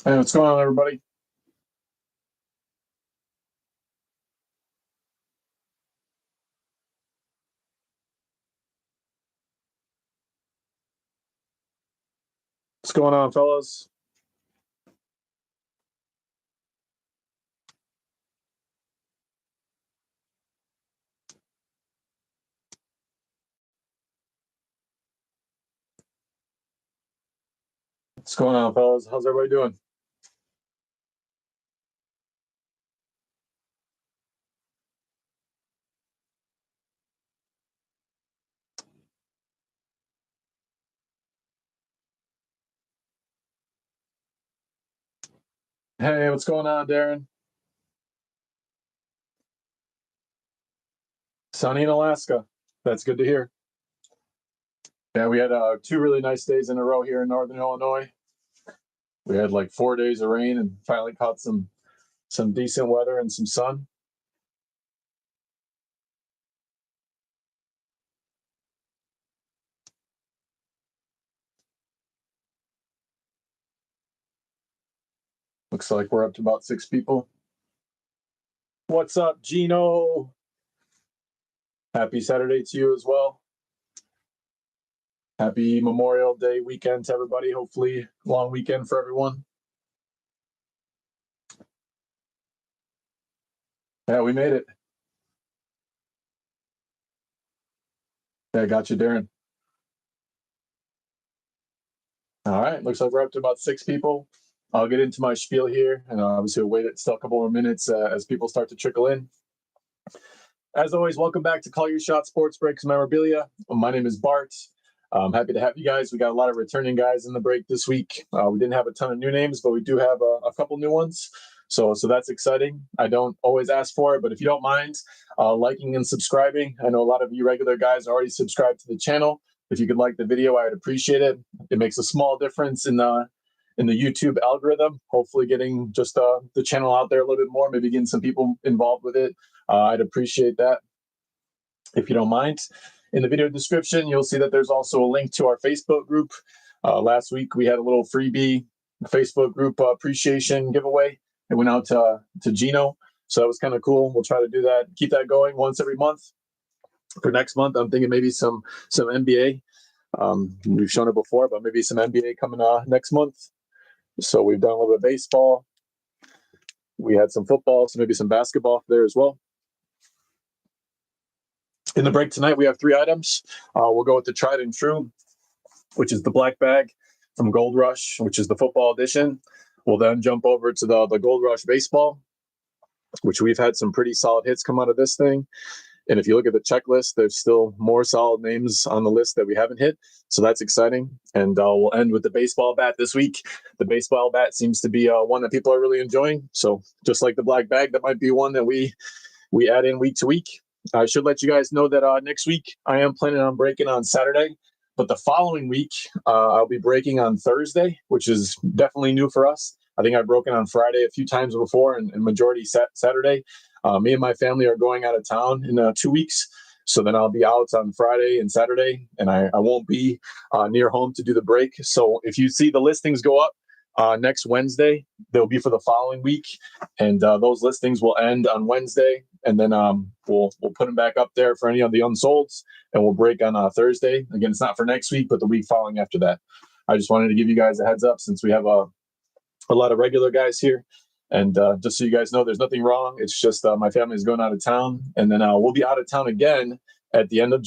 Hey, what's going on, everybody? What's going on, fellas? What's going on, fellas? How's everybody doing? Hey, what's going on, Darren? Sunny in Alaska. That's good to hear. Yeah, we had two really nice days in a row here in Northern Illinois. We had like 4 days of rain and finally caught some decent weather and some sun. Looks like we're up to about 6 people. What's up, Gino? Happy Saturday to you as well. Happy Memorial Day weekend to everybody. Hopefully, long weekend for everyone. Yeah, we made it. Yeah, got you, Darren. All right, looks like we're up to about 6 people. I'll get into my spiel here, and obviously we'll wait still a couple more minutes as people start to trickle in. As always, welcome back to Call Your Shot Sports Breaks Memorabilia. My name is Bart. I'm happy to have you guys. We got a lot of returning guys in the break this week. We didn't have a ton of new names, but we do have a couple new ones. So that's exciting. I don't always ask for it, but if you don't mind liking and subscribing, I know a lot of you regular guys are already subscribed to the channel. If you could like the video, I'd appreciate it. It makes a small difference in the YouTube algorithm. Hopefully, getting just the channel out there a little bit more, maybe getting some people involved with it. I'd appreciate that if you don't mind. In the video description, you'll see that there's also a link to our Facebook group. Last week, we had a little freebie Facebook group appreciation giveaway. It went out to Gino, so that was kind of cool. We'll try to do that, keep that going once every month. For next month, I'm thinking maybe some NBA. We've shown it before, but maybe some NBA coming next month. So we've done a little bit of baseball. We had some football, so maybe some basketball there as well. In the break tonight, we have 3 items. We'll go with the tried and true, which is the black bag from Gold Rush, which is the football edition. We'll then jump over to the Gold Rush baseball, which we've had some pretty solid hits come out of this thing. And if you look at the checklist, there's still more solid names on the list that we haven't hit. So that's exciting. And we'll end with the baseball bat this week. The baseball bat seems to be one that people are really enjoying. So just like the black bag, that might be one that we add in week to week. I should let you guys know that next week I am planning on breaking on Saturday. But the following week, I'll be breaking on Thursday, which is definitely new for us. I think I've broken on Friday a few times before, and majority Saturday. Me and my family are going out of town in 2 weeks. So then I'll be out on Friday and Saturday, and I won't be near home to do the break. So if you see the listings go up next Wednesday, they'll be for the following week. And those listings will end on Wednesday. And then we'll put them back up there for any of the unsolds, and we'll break on Thursday. Again, it's not for next week, but the week following after that. I just wanted to give you guys a heads up since we have a lot of regular guys here. And just so you guys know, there's nothing wrong. It's just my family is going out of town, and then we'll be out of town again at the end of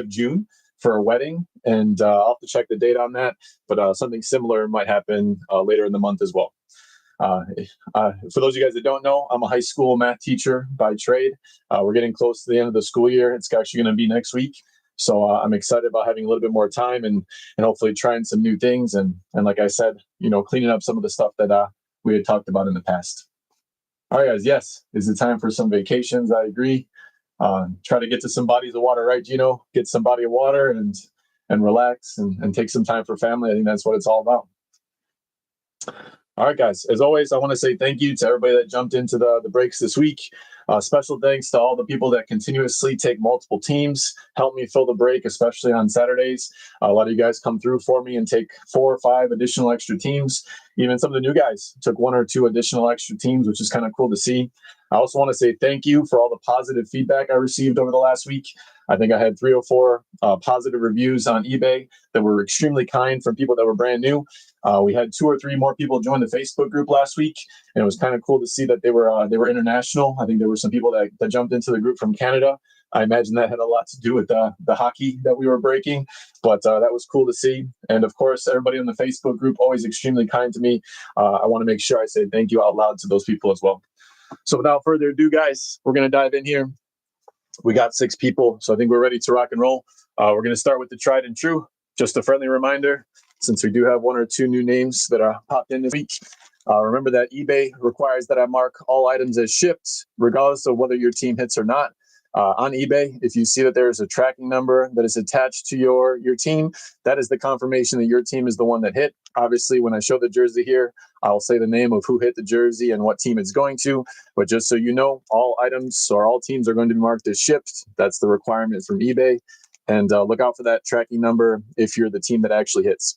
June for a wedding, and I'll have to check the date on that. But something similar might happen later in the month as well. For those of you guys that don't know, I'm a high school math teacher by trade. We're getting close to the end of the school year. It's actually going to be next week. So I'm excited about having a little bit more time and hopefully trying some new things. And like I said, cleaning up some of the stuff that we had talked about in the past. All right, guys. Yes, is it time for some vacations? I agree. Try to get to some bodies of water, right, Gino? Get some body of water and relax and take some time for family. I think that's what it's all about. All right, guys. As always, I want to say thank you to everybody that jumped into the breaks this week. Special thanks to all the people that continuously take multiple teams, help me fill the break, especially on Saturdays. A lot of you guys come through for me and take 4 or 5 additional extra teams. Even some of the new guys took 1 or 2 additional extra teams, which is kind of cool to see. I also want to say thank you for all the positive feedback I received over the last week. I think I had 3 or 4 positive reviews on eBay that were extremely kind from people that were brand new. We had 2 or 3 more people join the Facebook group last week, and it was kind of cool to see that they were international. I think there were some people that jumped into the group from Canada. I imagine that had a lot to do with the hockey that we were breaking, but that was cool to see. And of course, everybody in the Facebook group always extremely kind to me. I want to make sure I say thank you out loud to those people as well. So without further ado, guys, we're going to dive in here. We got 6 people, so I think we're ready to rock and roll. We're going to start with the tried and true. Just a friendly reminder, since we do have 1 or 2 new names that are popped in this week, remember that eBay requires that I mark all items as shipped, regardless of whether your team hits or not. On eBay, if you see that there is a tracking number that is attached to your team, that is the confirmation that your team is the one that hit. Obviously, when I show the jersey here, I'll say the name of who hit the jersey and what team it's going to. But just so you know, all items or all teams are going to be marked as shipped. That's the requirement from eBay. And look out for that tracking number if you're the team that actually hits.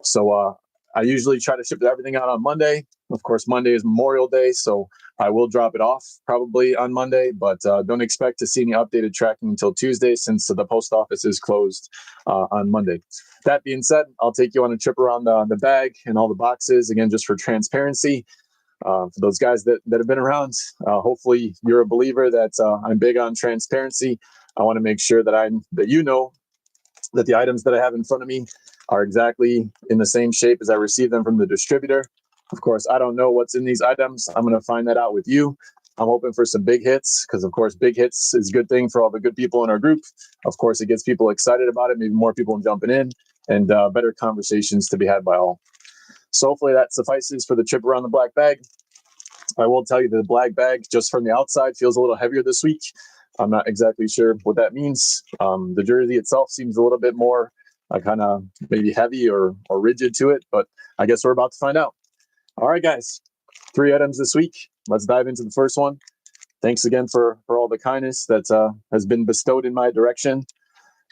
So I usually try to ship everything out on Monday. Of course, Monday is Memorial Day, so I will drop it off probably on Monday, but don't expect to see any updated tracking until Tuesday since the post office is closed on Monday. That being said, I'll take you on a trip around the bag and all the boxes, again, just for transparency. For those guys that have been around, hopefully you're a believer that I'm big on transparency. I want to make sure that you know that the items that I have in front of me are exactly in the same shape as I received them from the distributor. Of course, I don't know what's in these items. I'm going to find that out with you. I'm hoping for some big hits because, of course, big hits is a good thing for all the good people in our group. Of course, it gets people excited about it, maybe more people jumping in, and better conversations to be had by all. So hopefully that suffices for the trip around the black bag. I will tell you that the black bag, just from the outside, feels a little heavier this week. I'm not exactly sure what that means. The jersey itself seems a little bit more kind of maybe heavy or rigid to it, but I guess we're about to find out. All right, guys, 3 items this week. Let's dive into the first one. Thanks again for all the kindness that has been bestowed in my direction,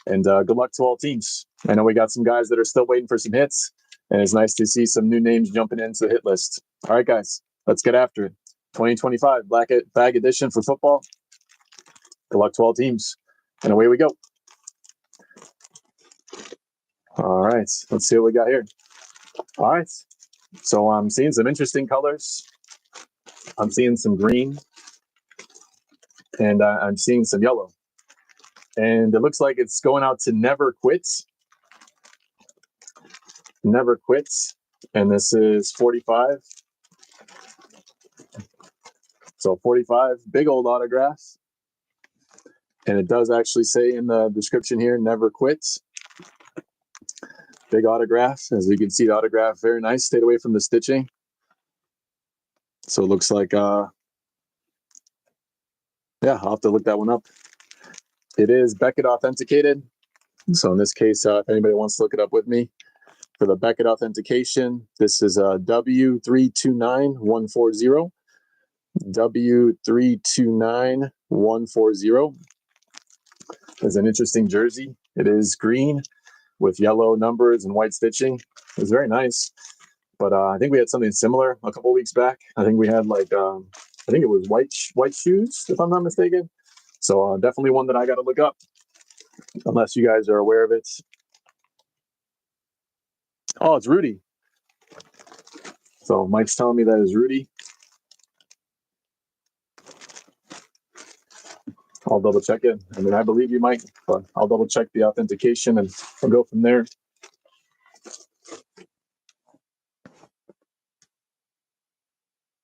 and good luck to all teams. I know we got some guys that are still waiting for some hits, and it's nice to see some new names jumping into the hit list. All right, guys, let's get after it. 2025 Black Bag Edition for football. Good luck to all teams. And away we go. All right, let's see what we got here. All right, so I'm seeing some interesting colors. I'm seeing some green, and I'm seeing some yellow. And it looks like it's going out to Never Quits. Never Quits. And this is 45. So 45, big old autograph. And it does actually say in the description here, Never Quits. Big autograph. As you can see, the autograph, very nice. Stayed away from the stitching. So it looks like, I'll have to look that one up. It is Beckett authenticated. So in this case, if anybody wants to look it up with me, for the Beckett authentication, this is W329140. W329140. It's an interesting jersey. It is green with yellow numbers and white stitching. It's very nice. But I think we had something similar a couple weeks back. I think we had I think it was white shoes, if I'm not mistaken. So definitely one that I got to look up, unless you guys are aware of it. Oh, it's Rudy. So Mike's telling me that is Rudy. I'll double check it. I mean, I believe you, Mike, but I'll double check the authentication and we'll go from there.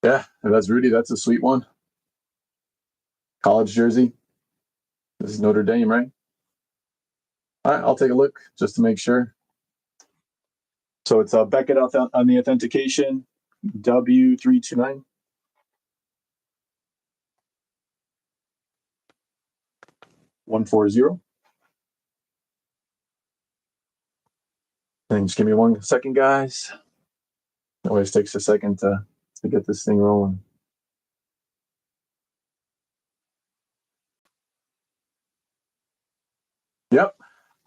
Yeah, and that's Rudy. That's a sweet one. College jersey. This is Notre Dame, right? All right, I'll take a look just to make sure. So it's Beckett on the authentication, W329. $140. And just give me 1 second, guys. It always takes a second to get this thing rolling.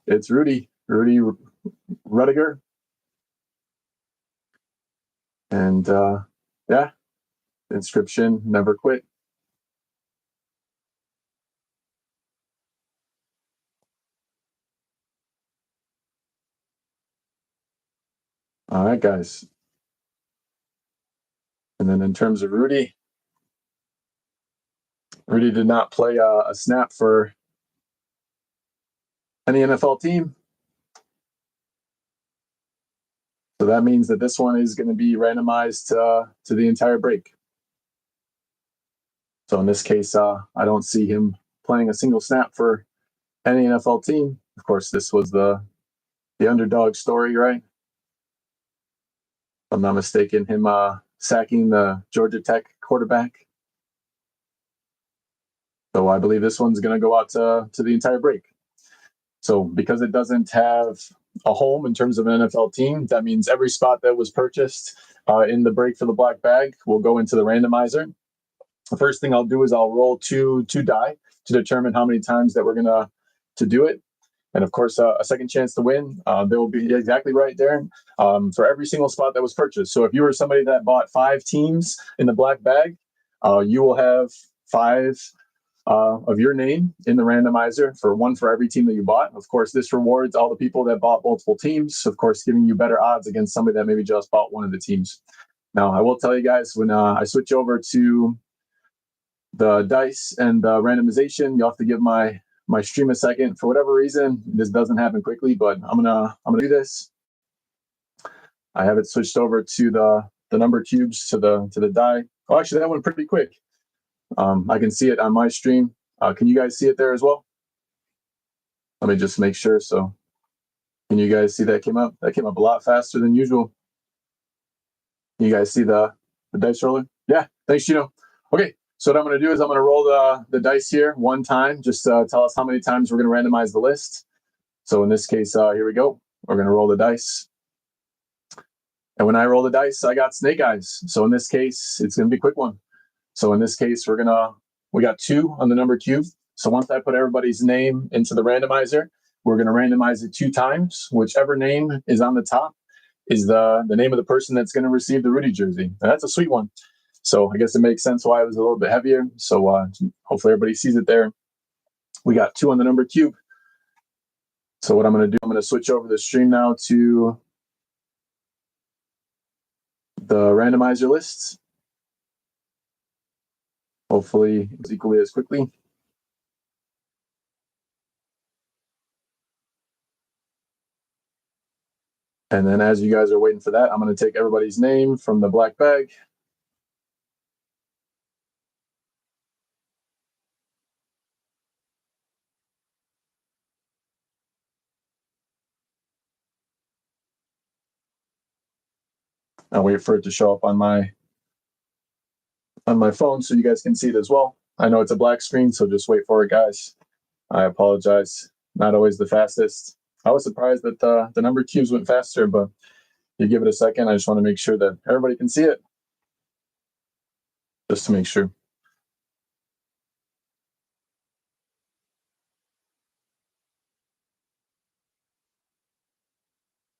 It's Rudy Rudiger. And yeah, inscription, never quit. All right, guys. And then in terms of Rudy did not play a snap for any NFL team. So that means that this one is going to be randomized to the entire break. So in this case, I don't see him playing a single snap for any NFL team. Of course, this was the underdog story, right? If I'm not mistaken, him sacking the Georgia Tech quarterback. So I believe this one's going to go out to the entire break. So because it doesn't have a home in terms of an NFL team, that means every spot that was purchased in the break for the black bag will go into the randomizer. The first thing I'll do is I'll roll two die to determine how many times that we're going to do it. And of course, a second chance to win. There will be exactly right, Darren, for every single spot that was purchased. So if you were somebody that bought 5 teams in the black bag, you will have 5 of your name in the randomizer for one for every team that you bought. Of course, this rewards all the people that bought multiple teams, of course, giving you better odds against somebody that maybe just bought one of the teams. Now, I will tell you guys, when I switch over to the dice and the randomization, you'll have to give my stream a second. For whatever reason, this doesn't happen quickly, but I'm gonna do this. I have it switched over to the number cubes to the die. Oh, actually, that went pretty quick. I can see it on my stream. Can you guys see it there as well? Let me just make sure. So can you guys see that came up? That came up a lot faster than usual. Can you guys see the dice roller? Yeah, thanks, Gino. Okay, so what I'm going to do is I'm going to roll the dice here one time. Just tell us how many times we're going to randomize the list. So in this case, here we go. We're going to roll the dice. And when I roll the dice, I got snake eyes. So in this case, it's going to be a quick one. So in this case, we got 2 on the number cube. So once I put everybody's name into the randomizer, we're going to randomize it 2 times. Whichever name is on the top is the name of the person that's going to receive the Rudy jersey. And that's a sweet one. So I guess it makes sense why it was a little bit heavier. So hopefully everybody sees it there. We got 2 on the number cube. So what I'm going to do, I'm going to switch over the stream now to the randomizer lists. Hopefully it's equally as quickly. And then as you guys are waiting for that, I'm going to take everybody's name from the black bag. I'll wait for it to show up on my phone so you guys can see it as well. I know it's a black screen, so just wait for it, guys. I apologize. Not always the fastest. I was surprised that the number cubes went faster, but you give it a second. I just want to make sure that everybody can see it. Just to make sure.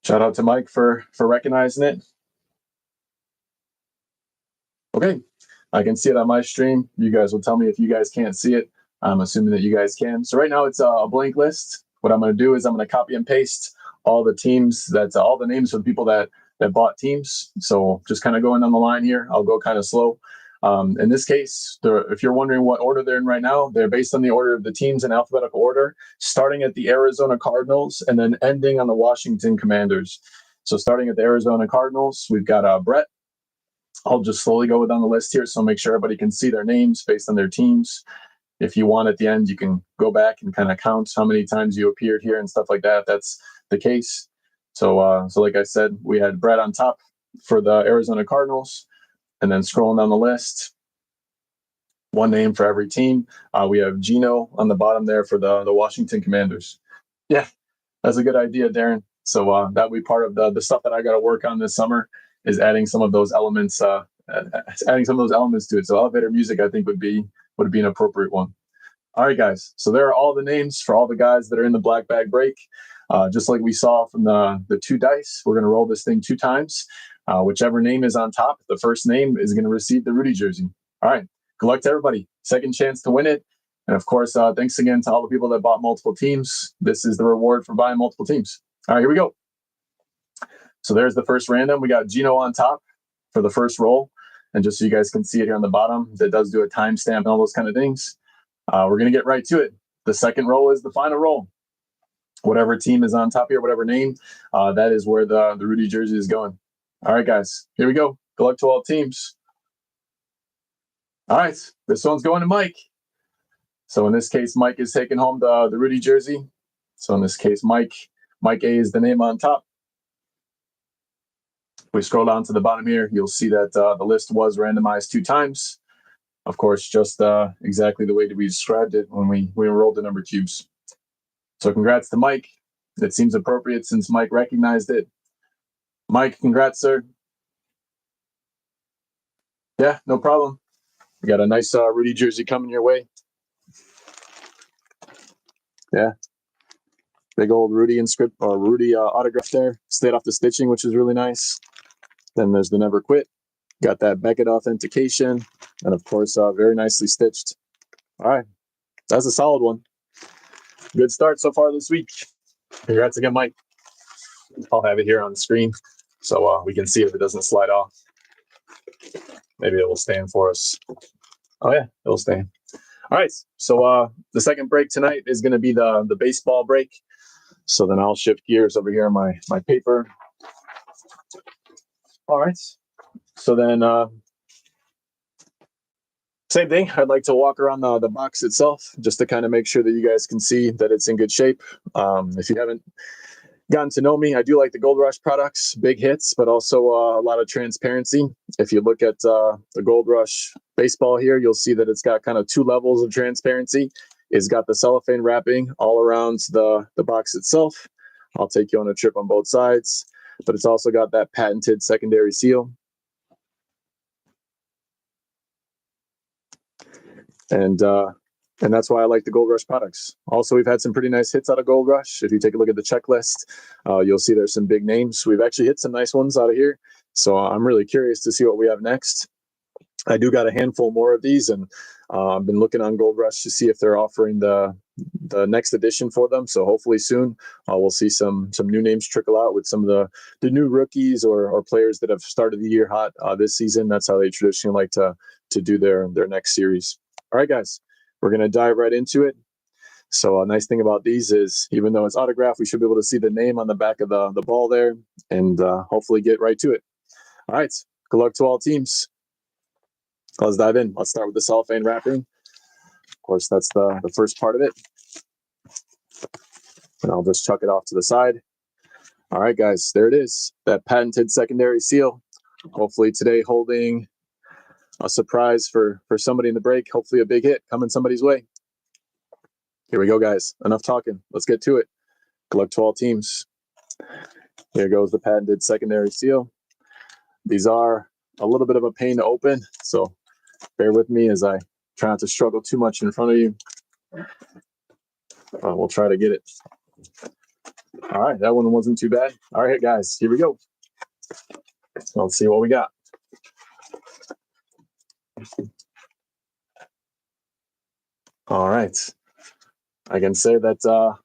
Shout out to Mike for recognizing it. Okay, I can see it on my stream. You guys will tell me if you guys can't see it. I'm assuming that you guys can. So right now it's a blank list. What I'm going to do is I'm going to copy and paste all the teams, that's all the names for the people that bought teams. So just kind of going down the line here. I'll go kind of slow. In this case, if you're wondering what order they're in right now, they're based on the order of the teams in alphabetical order, starting at the Arizona Cardinals and then ending on the Washington Commanders. So starting at the Arizona Cardinals, we've got Brett. I'll just slowly go down the list here, so make sure everybody can see their names based on their teams. If you want at the end, you can go back and kind of count how many times you appeared here and stuff like that. That's the case. So like I said, we had Brett on top for the Arizona Cardinals, and then scrolling down the list, one name for every team. We have Gino on the bottom there for the Washington Commanders. Yeah, that's a good idea, Darren. So that would be part of the stuff that I got to work on this summer, is adding some of those elements, to it. So elevator music, I think, would be an appropriate one. All right, guys. So there are all the names for all the guys that are in the black bag break. Just like we saw from the two dice, we're going to roll this thing 2 times. Whichever name is on top, the first name is going to receive the Rudy jersey. All right. Good luck to everybody. Second chance to win it. And of course, thanks again to all the people that bought multiple teams. This is the reward for buying multiple teams. All right, here we go. So there's the first random. We got Gino on top for the first roll. And just so you guys can see it here on the bottom, that does do a timestamp and all those kind of things. We're going to get right to it. The second roll is the final roll. Whatever team is on top here, whatever name, that is where the Rudy jersey is going. All right, guys, here we go. Good luck to all teams. All right, this one's going to Mike. So in this case, Mike is taking home the Rudy jersey. So in this case, Mike A is the name on top. If we scroll down to the bottom here, you'll see that the list was randomized 2 times. Of course, just exactly the way that we described it when we rolled the number cubes. So congrats to Mike. It seems appropriate since Mike recognized it. Mike, congrats, sir. Yeah, no problem. We got a nice Rudy jersey coming your way. Yeah. Big old Rudy Rudy autograph there. Stayed off the stitching, which is really nice. Then there's the Never Quit. Got that Beckett authentication. And of course, very nicely stitched. All right. That's a solid one. Good start so far this week. Congrats again, Mike. I'll have it here on the screen so we can see if it doesn't slide off. Maybe it will stand for us. Oh, yeah, it'll stand. All right. So the second break tonight is going to be the baseball break. So then I'll shift gears over here on my paper. All right. So then same thing. I'd like to walk around the box itself just to kind of make sure that you guys can see that it's in good shape. If you haven't gotten to know me, I do like the Gold Rush products, big hits, but also a lot of transparency. If you look at the Gold Rush baseball here, you'll see that it's got kind of 2 levels of transparency. It's got the cellophane wrapping all around the box itself. I'll take you on a trip on both sides, but it's also got that patented secondary seal. And that's why I like the Gold Rush products. Also, we've had some pretty nice hits out of Gold Rush. If you take a look at the checklist, you'll see there's some big names. We've actually hit some nice ones out of here. So I'm really curious to see what we have next. I do got a handful more of these, and I've been looking on Gold Rush to see if they're offering the next edition for them. So hopefully soon we'll see some new names trickle out with some of the new rookies or players that have started the year hot this season. That's how they traditionally like to do their next series. All right, guys, we're going to dive right into it. So a nice thing about these is even though it's autographed, we should be able to see the name on the back of the ball there and hopefully get right to it. All right, good luck to all teams. Let's dive in. Let's start with the cellophane wrapping. Of course, that's the first part of it. And I'll just chuck it off to the side. All right, guys, there it is. That patented secondary seal. Hopefully today holding a surprise for somebody in the break. Hopefully a big hit coming somebody's way. Here we go, guys. Enough talking. Let's get to it. Good luck to all teams. Here goes the patented secondary seal. These are a little bit of a pain to open, so bear with me as I try not to struggle too much in front of you. We'll try to get it. All right, that one wasn't too bad. All right, guys, here we go. Let's see what we got. All right. I can say that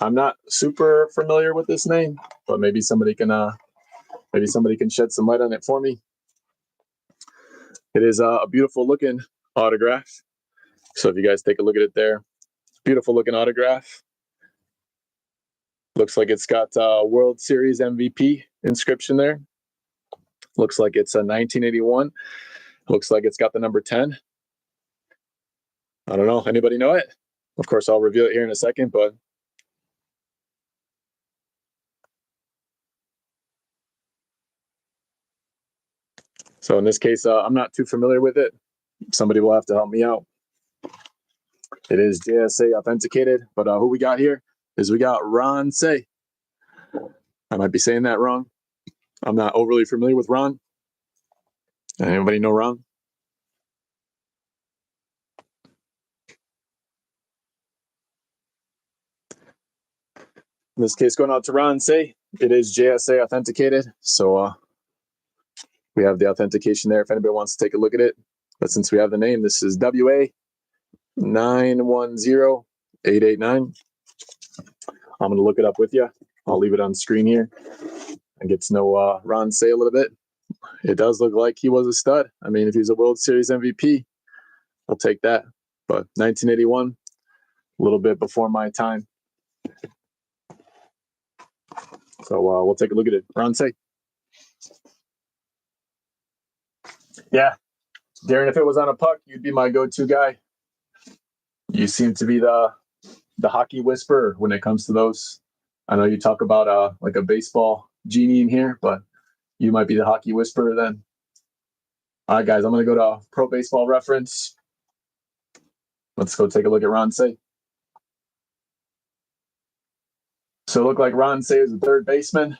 I'm not super familiar with this name, but maybe somebody can shed some light on it for me. It is a beautiful looking autograph. So if you guys take a look at it there, beautiful looking autograph. Looks like it's got World Series MVP inscription there. Looks like it's a 1981. Looks like it's got the number 10. I don't know. Anybody know it? Of course, I'll reveal it here in a second, but so in this case, I'm not too familiar with it. Somebody will have to help me out. It is JSA authenticated, but who we got here is we got Ron Say. I might be saying that wrong. I'm not overly familiar with Ron. Anybody know Ron? In this case, going out to Ron Say. It is JSA authenticated. So we have the authentication there if anybody wants to take a look at it. But since we have the name, this is WA 910889. I'm going to look it up with you. I'll leave it on screen here and get to know Ron Say a little bit. It does look like he was a stud. I mean, if he's a World Series MVP, I'll take that. But 1981, a little bit before my time. So we'll take a look at it. Ron Say. Yeah. Darren, if it was on a puck, you'd be my go-to guy. You seem to be the hockey whisperer when it comes to those. I know you talk about like a baseball genie in here, but you might be the hockey whisperer then. All right, guys, I'm going to go to Pro Baseball Reference. Let's go take a look at Ron Say. So it looked like Ron Say is a third baseman.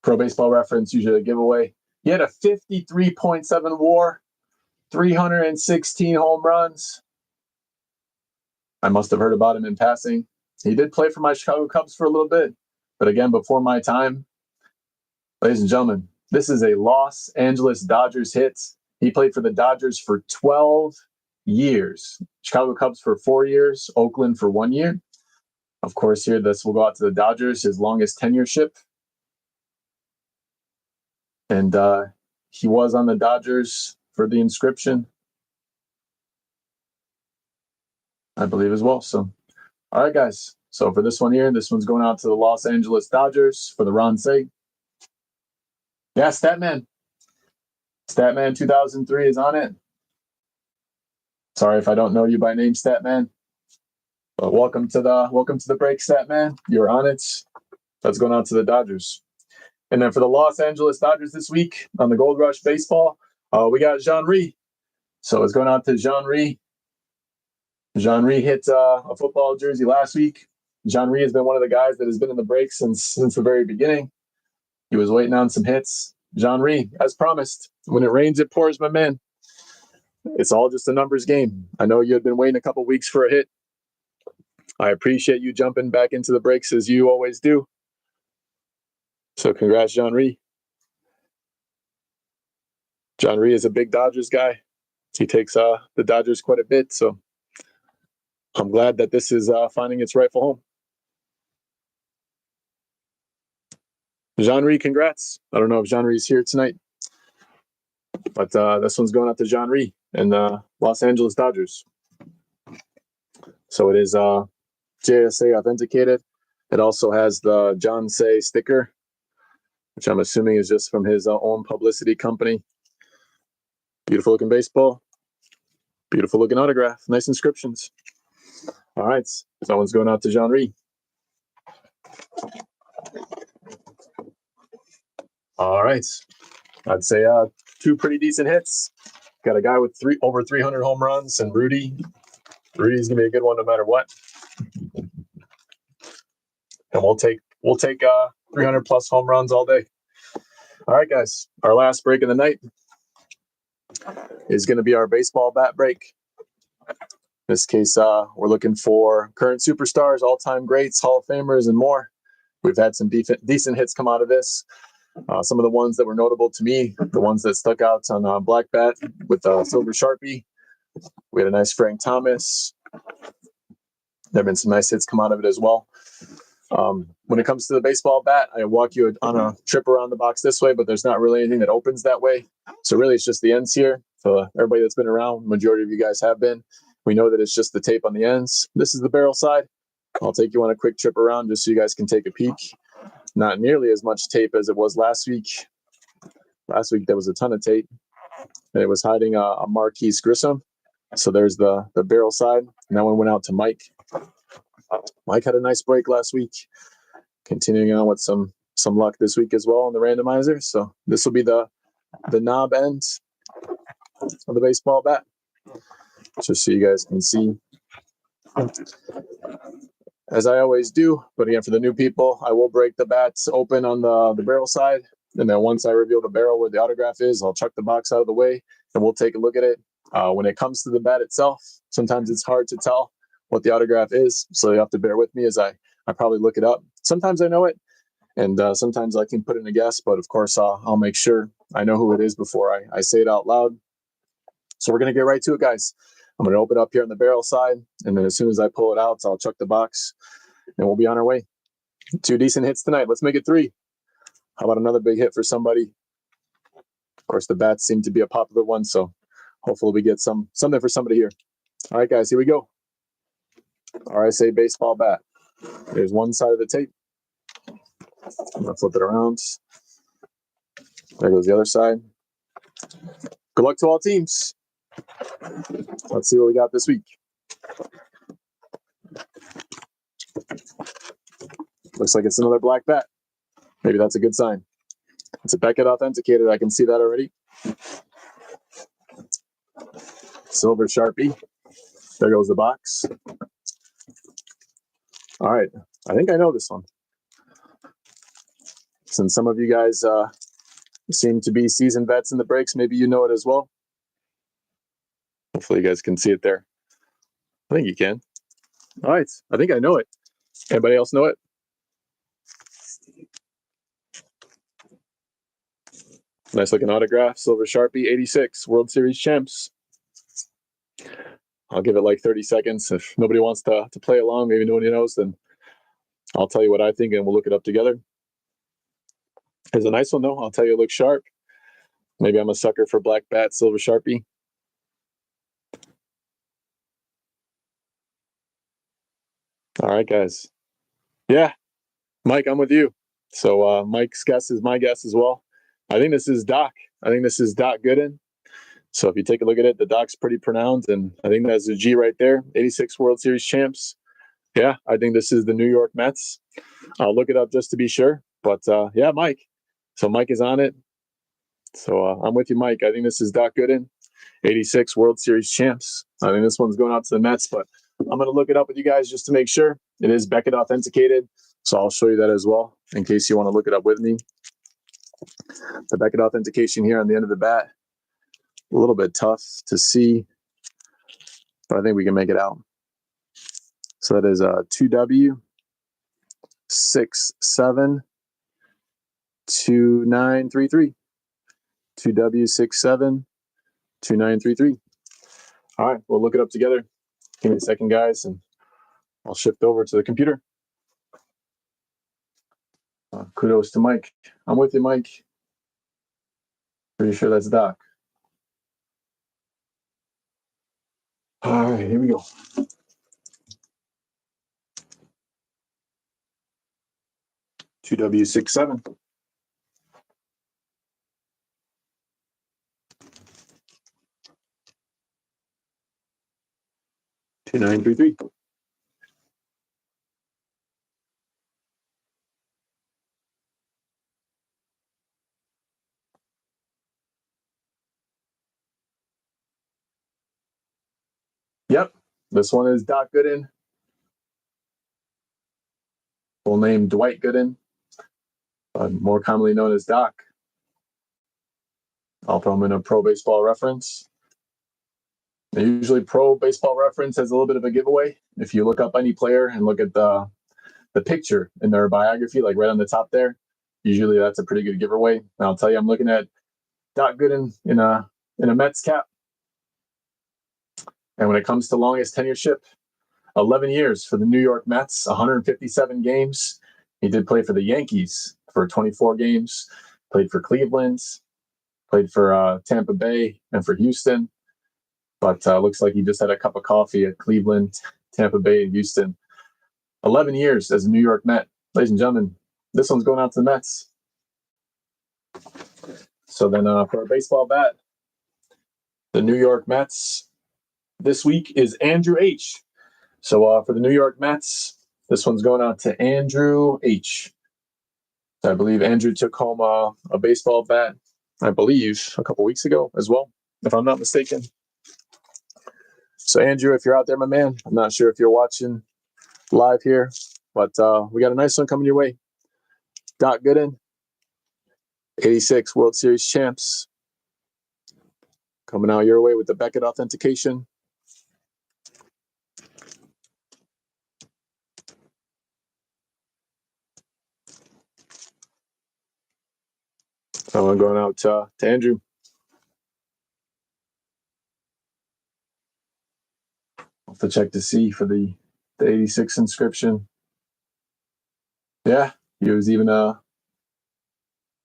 Pro Baseball Reference, usually a giveaway. He had a 53.7 WAR, 316 home runs. I must have heard about him in passing. He did play for my Chicago Cubs for a little bit, but again, before my time. Ladies and gentlemen, this is a Los Angeles Dodgers hit. He played for the Dodgers for 12 years. Chicago Cubs for 4 years, Oakland for 1 year. Of course, here, this will go out to the Dodgers, his longest tenureship. And he was on the Dodgers for the inscription, I believe, as well. So, all right, guys. So for this one here, this one's going out to the Los Angeles Dodgers for the Ron Say. Yeah, Statman. Statman 2003 is on it. Sorry if I don't know you by name, Statman. But welcome to the break, Statman. You're on it. That's going out to the Dodgers. And then for the Los Angeles Dodgers this week on the Gold Rush Baseball, we got Jean-Rie. So it's going out to Jean-Rie. Jean-Rie hit a football jersey last week. Jean-Rie has been one of the guys that has been in the break since the very beginning. He was waiting on some hits. Jean-Rie, as promised, when it rains, it pours, my man. It's all just a numbers game. I know you had been waiting a couple weeks for a hit. I appreciate you jumping back into the breaks as you always do. So congrats, Jean-Rie. Jean-Rie is a big Dodgers guy. He takes the Dodgers quite a bit, so I'm glad that this is finding its rightful home. Jean-Rie, congrats. I don't know if Jean-Rie's here tonight, but this one's going out to Jean-Rie and Los Angeles Dodgers. So it is JSA authenticated. It also has the John Say sticker, which I'm assuming is just from his own publicity company. Beautiful looking baseball. Beautiful looking autograph. Nice inscriptions. All right. That one's going out to Jean-Rie. All right. I'd say two pretty decent hits. Got a guy with over 300 home runs, and Rudy's going to be a good one no matter what. And we'll take 300 plus home runs all day. All right, guys. Our last break of the night is going to be our baseball bat break. In this case, we're looking for current superstars, all-time greats, Hall of Famers, and more. We've had some decent hits come out of this. Some of the ones that were notable to me, the ones that stuck out on Black Bat with Silver Sharpie. We had a nice Frank Thomas. There have been some nice hits come out of it as well. When it comes to the baseball bat, I walk you on a trip around the box this way, but there's not really anything that opens that way. So really, it's just the ends here. So everybody that's been around, majority of you guys have been. We know that it's just the tape on the ends. This is the barrel side. I'll take you on a quick trip around just so you guys can take a peek. Not nearly as much tape as it was last week. Last week, there was a ton of tape. And it was hiding a Marquise Grissom. So there's the barrel side. And that one went out to Mike. Mike had a nice break last week. Continuing on with some luck this week as well on the randomizer. So this will be the knob end of the baseball bat. Just so you guys can see. As I always do, but again, for the new people, I will break the bats open on the barrel side. And then once I reveal the barrel where the autograph is, I'll chuck the box out of the way and we'll take a look at it. When it comes to the bat itself, sometimes it's hard to tell what the autograph is. So you have to bear with me as I I probably look it up. Sometimes I know it, and sometimes I can put in a guess, but of course I'll make sure I know who it is before I say it out loud. So we're going to get right to it, guys. I'm going to open it up here on the barrel side, and then as soon as I pull it out, I'll chuck the box, and we'll be on our way. 2 decent hits tonight. Let's make it 3. How about another big hit for somebody? Of course, the bats seem to be a popular one, so hopefully we get something for somebody here. All right, guys, here we go. RSA baseball bat. There's one side of the tape. I'm going to flip it around. There goes the other side. Good luck to all teams. Let's see what we got this week. Looks like it's another black bat. Maybe that's a good sign. It's a Beckett authenticated. I can see that already. Silver Sharpie. There goes the box. All right. I think I know this one. Since some of you guys seem to be seasoned vets in the breaks, maybe you know it as well. Hopefully you guys can see it there. I think you can. All right. I think I know it. Anybody else know it? Nice looking autograph. Silver Sharpie, 86, World Series champs. I'll give it like 30 seconds. If nobody wants to play along, maybe nobody knows, then I'll tell you what I think and we'll look it up together. It's a nice one, though. I'll tell you it looks sharp. Maybe I'm a sucker for black bat, Silver Sharpie. All right, guys. Yeah, Mike, I'm with you. So Mike's guess is my guess as well. I think this is Doc. I think this is Doc Gooden. So if you take a look at it, the Doc's pretty pronounced, and I think that's a G right there. 86 World Series champs. Yeah, I think this is the New York Mets. I'll look it up just to be sure. But yeah, Mike. So Mike is on it. So I'm with you, Mike. I think this is Doc Gooden, 86 World Series champs. I think this one's going out to the Mets, but I'm going to look it up with you guys just to make sure. It is Beckett authenticated, so I'll show you that as well in case you want to look it up with me. The Beckett authentication here on the end of the bat. A little bit tough to see, but I think we can make it out. So that is 2W 67 2933. 2W67 2933. All right, we'll look it up together. Give me a second, guys, and I'll shift over to the computer. Kudos to Mike. I'm with you, Mike. Pretty sure that's Doc. All right, here we go. Two W67. Two 933. Yep, this one is Doc Gooden. Full name Dwight Gooden, more commonly known as Doc. I'll throw him in a Pro Baseball Reference. Usually Pro Baseball Reference has a little bit of a giveaway. If you look up any player and look at the picture in their biography, like right on the top there, usually that's a pretty good giveaway. And I'll tell you, I'm looking at Doc Gooden in a Mets cap. And when it comes to longest tenureship, 11 years for the New York Mets, 157 games. He did play for the Yankees for 24 games, played for Cleveland, played for Tampa Bay and for Houston. But looks like he just had a cup of coffee at Cleveland, Tampa Bay, and Houston. 11 years as a New York Met. Ladies and gentlemen, this one's going out to the Mets. So then for a baseball bat, the New York Mets this week is Andrew H. So for the New York Mets, this one's going out to Andrew H. I believe Andrew took home a baseball bat, I believe, a couple weeks ago as well, if I'm not mistaken. So Andrew, if you're out there, my man, I'm not sure if you're watching live here, but we got a nice one coming your way. Doc Gooden, 86 World Series champs, coming out your way with the Beckett authentication. So I'm going out to Andrew. I'll have to check to see for the 86 inscription. Yeah, he was even a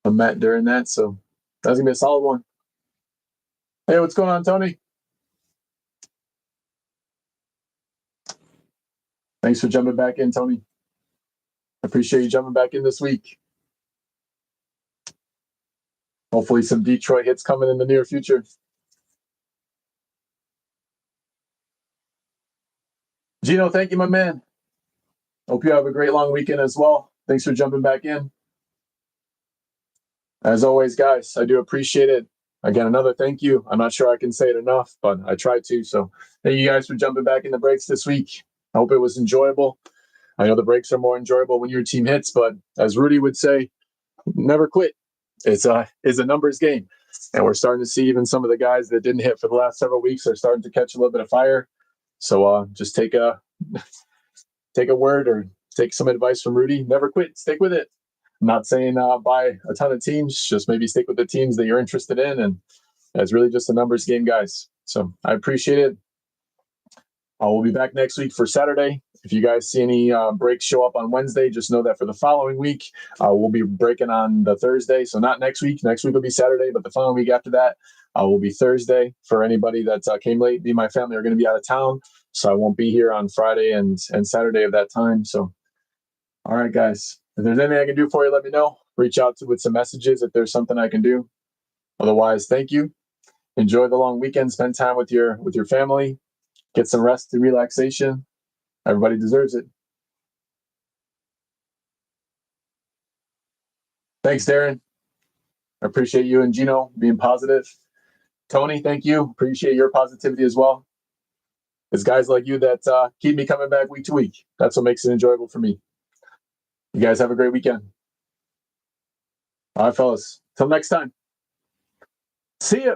Met during that, so that's gonna be a solid one. Hey, what's going on, Tony? Thanks for jumping back in, Tony. I appreciate you jumping back in this week. Hopefully some Detroit hits coming in the near future. Gino, thank you, my man. Hope you have a great long weekend as well. Thanks for jumping back in. As always, guys, I do appreciate it. Again, another thank you. I'm not sure I can say it enough, but I tried to. So thank you guys for jumping back in the breaks this week. I hope it was enjoyable. I know the breaks are more enjoyable when your team hits, but as Rudy would say, never quit. It's a numbers game. And we're starting to see even some of the guys that didn't hit for the last several weeks are starting to catch a little bit of fire. So just take a word or take some advice from Rudy. Never quit. Stick with it. I'm not saying buy a ton of teams. Just maybe stick with the teams that you're interested in. And it's really just a numbers game, guys. So I appreciate it. We'll be back next week for Saturday. If you guys see any breaks show up on Wednesday, just know that for the following week, we'll be breaking on the Thursday. So not next week. Next week will be Saturday, but the following week after that will be Thursday. For anybody that came late, me and my family are going to be out of town. So I won't be here on Friday and Saturday of that time. So, all right, guys. If there's anything I can do for you, let me know. Reach out with some messages if there's something I can do. Otherwise, thank you. Enjoy the long weekend. Spend time with your family. Get some rest and relaxation. Everybody deserves it. Thanks, Darren. I appreciate you and Gino being positive. Tony, thank you. Appreciate your positivity as well. It's guys like you that keep me coming back week to week. That's what makes it enjoyable for me. You guys have a great weekend. All right, fellas. Till next time. See ya.